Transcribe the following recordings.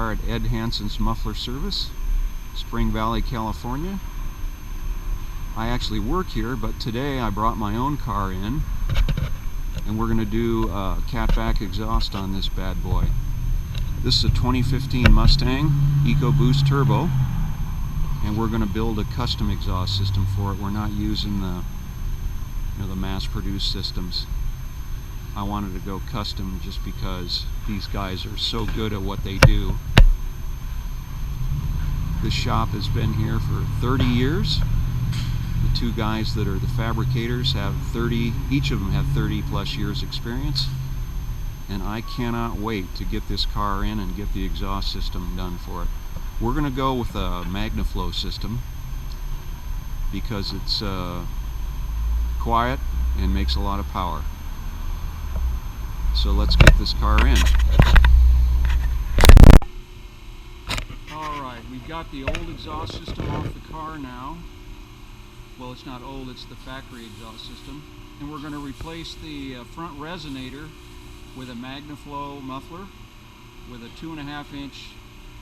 car at Ed Hansen's Muffler Service, Spring Valley, California. I actually work here, but today I brought my own car in, and we're going to do catback exhaust on this bad boy. This is a 2015 Mustang Ecoboost Turbo, and we're going to build a custom exhaust system for it. We're not using the mass-produced systems. I wanted to go custom just because these guys are so good at what they do. This shop has been here for 30 years. The two guys that are the fabricators have each of them have 30 plus years experience, and I cannot wait to get this car in and get the exhaust system done for it. We're going to go with a Magnaflow system because it's quiet and makes a lot of power. So let's get this car in. Alright, we've got the old exhaust system off the car now. Well, it's not old, it's the factory exhaust system. And we're going to replace the front resonator with a Magnaflow muffler with a 2.5-inch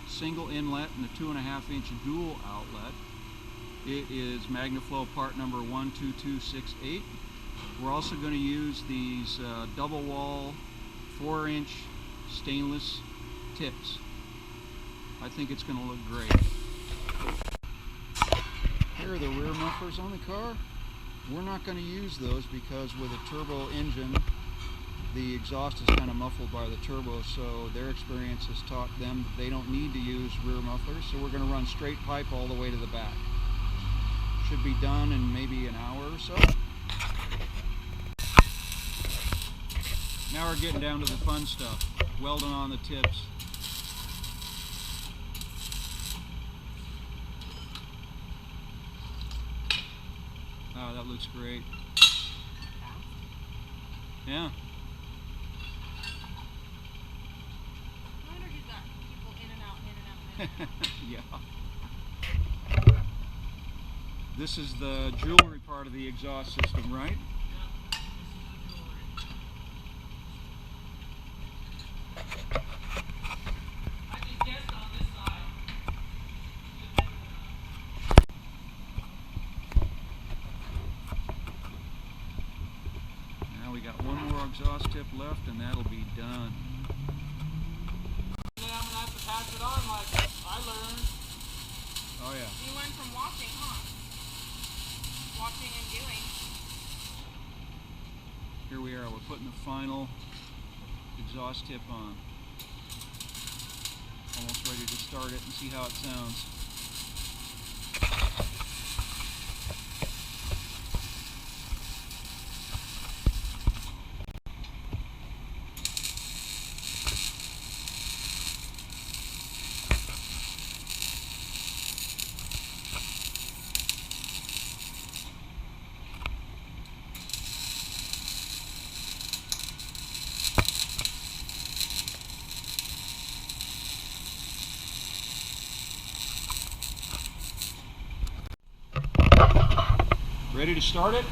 single inlet and a 2.5-inch dual outlet. It is Magnaflow part number 12268. We're also going to use these double wall 4-inch stainless tips. I think it's going to look great. Here are the rear mufflers on the car. We're not going to use those because with a turbo engine, the exhaust is kind of muffled by the turbo, so their experience has taught them that they don't need to use rear mufflers, so we're going to run straight pipe all the way to the back. Should be done in maybe an hour or so. Now we're getting down to the fun stuff, welding on the tips. Oh, that looks great. Yeah. I wonder who's got people in and out, in and out, in and out. Yeah. This is the jewelry part of the exhaust system, right? We got one more exhaust tip left and that'll be done. Then I'm going to have to pass it on like I learned. Oh yeah. You learn from watching, huh? Watching and doing. Here we are, we're putting the final exhaust tip on. Almost ready to start it and see how it sounds. Ready to start it?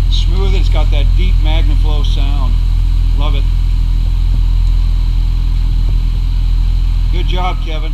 Smooth, it's got that deep Magnaflow sound. Love it. Good job, Kevin.